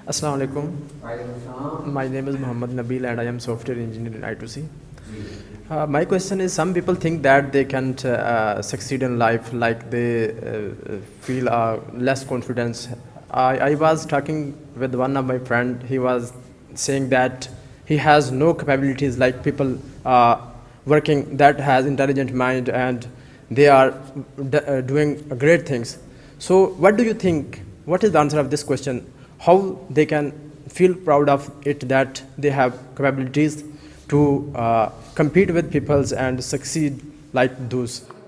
Assalamu alaikum. My name is Muhammad Nabil and I am software engineer in I2C. My question is, some people think that they can't succeed in life, like they feel less confidence. I was talking with one of my friend. He was saying that he has no capabilities like people working that has intelligent mind and they are doing great things. So what do you think? What is the answer of this question? How they can feel proud of it that they have capabilities to compete with peoples and succeed like those?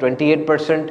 28%।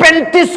35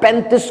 35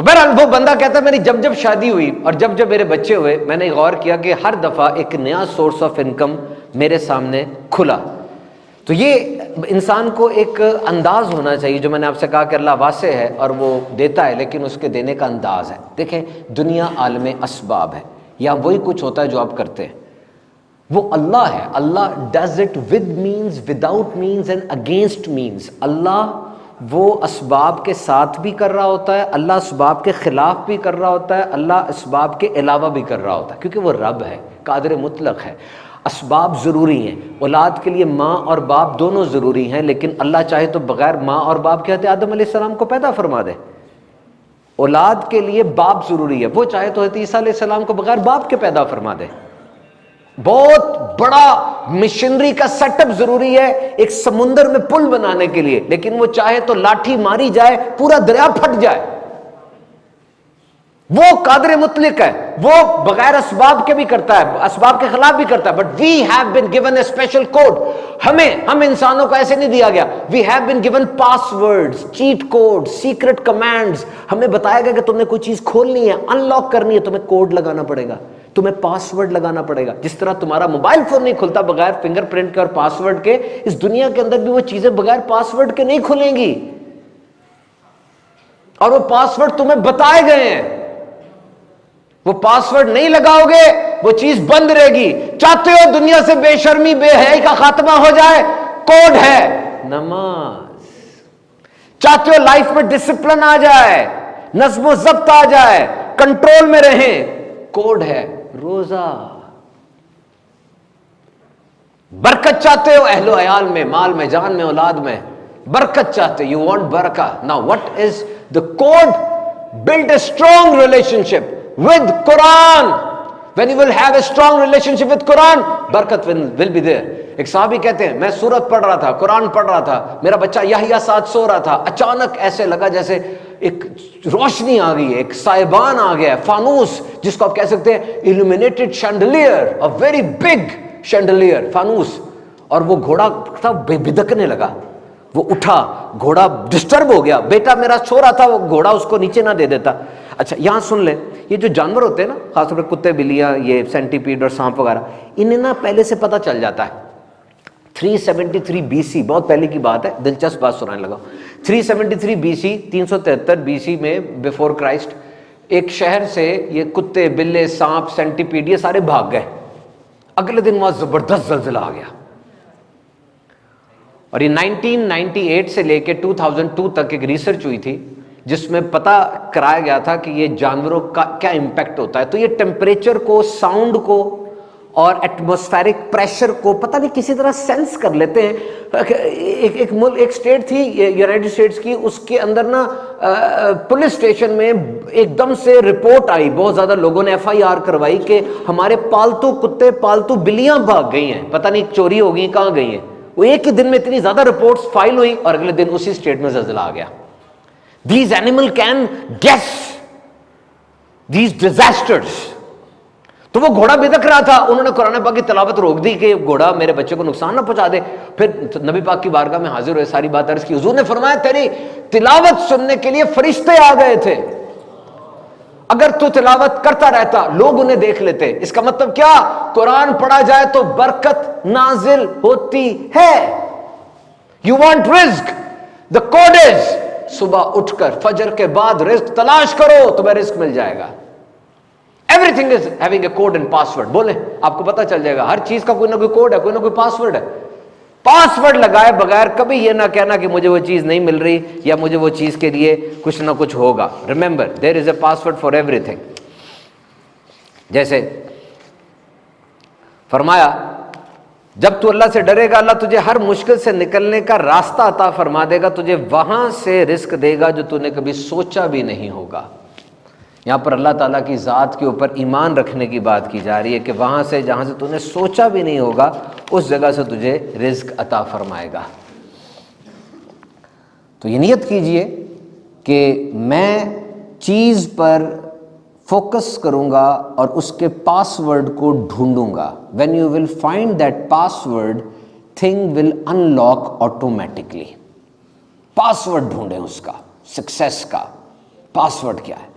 تو بہرحال وہ بندہ کہتا ہے میری جب جب شادی ہوئی اور جب جب میرے بچے ہوئے میں نے غور کیا کہ ہر دفعہ ایک نیا سورس آف انکم میرے سامنے کھلا. تو یہ انسان کو ایک انداز ہونا چاہیے, جو میں نے آپ سے کہا کہ اللہ واسع ہے اور وہ دیتا ہے, لیکن اس کے دینے کا انداز ہے. دیکھیں دنیا عالم اسباب ہے, یا وہی کچھ ہوتا ہے جو آپ کرتے ہیں, وہ اللہ ہے. اللہ does it with means, without means and against means. اللہ وہ اسباب کے ساتھ بھی کر رہا ہوتا ہے, اللہ اسباب کے خلاف بھی کر رہا ہوتا ہے, اللہ اسباب کے علاوہ بھی کر رہا ہوتا ہے, کیونکہ وہ رب ہے, قادر مطلق ہے. اسباب ضروری ہیں, اولاد کے لیے ماں اور باپ دونوں ضروری ہیں, لیکن اللہ چاہے تو بغیر ماں اور باپ کے حضرت آدم علیہ السلام کو پیدا فرما دے. اولاد کے لیے باپ ضروری ہے, وہ چاہے تو حضرت عیسیٰ علیہ السلام کو بغیر باپ کے پیدا فرما دے. بہت بڑا مشنری کا سیٹ اپ ضروری ہے ایک سمندر میں پل بنانے کے لیے, لیکن وہ چاہے تو لاٹھی ماری جائے پورا دریا پھٹ جائے. وہ قادر مطلق ہے, وہ بغیر اسباب کے بھی کرتا ہے, اسباب کے خلاف بھی کرتا ہے. But we have been given a special code. ہم انسانوں کو ایسے نہیں دیا گیا. We have been given passwords, cheat code, secret commands. ہمیں بتایا گیا کہ تم نے کوئی چیز کھولنی ہے, ان لاک کرنی ہے, تمہیں کوڈ لگانا پڑے گا, تمہیں پاس ورڈ لگانا پڑے گا. جس طرح تمہارا موبائل فون نہیں کھلتا بغیر فنگر پرنٹ کے اور پاس ورڈ کے, اس دنیا کے اندر بھی وہ چیزیں بغیر پاس ورڈ کے نہیں کھلیں گی, اور وہ پاس ورڈ تمہیں بتائے گئے ہیں. وہ پاس ورڈ نہیں لگاؤ گے وہ چیز بند رہے گی. چاہتے ہو دنیا سے بے شرمی بے حیائی کا خاتمہ ہو جائے, کوڈ ہے نماز. چاہتے ہو لائف میں ڈسپلن آ جائے, نظم و ضبط آ جائے, کنٹرول میں رہیں, کوڈ ہے روزہ. برکت چاہتے ہو اہل و عیال میں, مال میں, جان میں, اولاد میں, برکت چاہتے, یو وانٹ برکہ. Now what is the code? Build a strong relationship with Quran. When you will have a strong relationship with Quran, برکت will be there. ایک صحابی کہتے ہیں میں سورت پڑھ رہا تھا, قرآن پڑھ رہا تھا, میرا بچہ یحییٰ ساتھ سو رہا تھا, اچانک ایسے لگا جیسے ایک روشنی آ گئی ہے, ایک سائبان آ گیا ہے, فانوس جس کو آپ کہہ سکتے ہیں illuminated chandelier, a very big chandelier, فانوس. اور وہ گھوڑا تھا بدکنے لگا, وہ اٹھا, گھوڑا ڈسٹرب ہو گیا. بیٹا میرا سو رہا تھا, وہ گھوڑا اس کو نیچے نہ دے دیتا. اچھا یہاں سن لیں, یہ جو جانور ہوتے ہیں نا, خاص طور پہ کتے, بلیاں, یہ سینٹی پیڈ اور سانپ وغیرہ, انہیں نا پہلے سے پتہ چل جاتا ہے. 373 BC, بہت پہلے کی بات ہے, دلچسپ بات سنانے لگا. 373 BC, 373 BC میں بیفور کرائسٹ, ایک شہر سے یہ کتے, بلے, سانپ, سینٹی پیڈ یہ سارے بھاگ گئے. اگلے دن وہاں زبردست زلزلہ آ گیا, اور یہ 1998 سے لے کے 2002 تک ایک ریسرچ ہوئی تھی جس میں پتہ کرایا گیا تھا کہ یہ جانوروں کا کیا امپیکٹ ہوتا ہے. تو یہ ٹیمپریچر کو, ساؤنڈ کو اور ایٹماسفیرک پریشر کو پتہ نہیں کسی طرح سینس کر لیتے ہیں. ایک ملک, ایک اسٹیٹ تھی یونائٹڈ اسٹیٹس کی, اس کے اندر نا پولیس اسٹیشن میں ایک دم سے رپورٹ آئی, بہت زیادہ لوگوں نے FIR کروائی کہ ہمارے پالتو کتے, پالتو بلیاں بھاگ گئی ہیں, پتہ نہیں چوری ہو گئی, کہاں گئی ہیں. وہ ایک ہی دن میں اتنی زیادہ رپورٹس فائل ہوئی, اور اگلے دن اسی اسٹیٹ میں زلزلہ آ گیا. These animal can guess these disasters. تو وہ گھوڑا بدک رہا تھا, انہوں نے قرآن پاک کی تلاوت روک دی کہ گھوڑا میرے بچے کو نقصان نہ پہنچا دے. پھر نبی پاک کی بارگاہ میں حاضر ہوئے, ساری بات عرض کی. حضور نے فرمایا تیری تلاوت سننے کے لیے فرشتے آ گئے تھے, اگر تو تلاوت کرتا رہتا لوگ انہیں دیکھ لیتے. اس کا مطلب کیا؟ قرآن پڑھا جائے تو برکت نازل ہوتی ہے. You want رزق, the code is صبح اٹھ کر فجر کے بعد رزق تلاش کرو, تمہیں رزق مل جائے گا. Everything is having a code and password. بولیں, آپ کو پتہ چل جائے گا, ہر چیز کا کوئی نہ کوئی کوڈ ہے, کوئی نہ کوئی پاسورڈ ہے. پاسورڈ لگائے بغیر کبھی یہ نہ کہنا کہ مجھے وہ چیز نہیں مل رہی یا مجھے وہ چیز کے لیے کچھ نہ کچھ ہوگا. Remember, there is a password for everything. جیسے فرمایا جب تو اللہ سے ڈرے گا, اللہ تجھے ہر مشکل سے نکلنے کا راستہ عطا فرما دے گا, تجھے وہاں سے رزق دے گا جو تو نے کبھی سوچا بھی نہیں ہوگا. یہاں پر اللہ تعالیٰ کی ذات کے اوپر ایمان رکھنے کی بات کی جا رہی ہے کہ وہاں سے جہاں سے تو نے سوچا بھی نہیں ہوگا اس جگہ سے تجھے رزق عطا فرمائے گا. تو یہ نیت کیجئے کہ میں چیز پر فوکس کروں گا اور اس کے پاس ورڈ کو ڈھونڈوں گا. When you will find that password, thing will unlock automatically. Password ڈھونڈیں اس کا, سکسیس کا پاس ورڈ کیا ہے.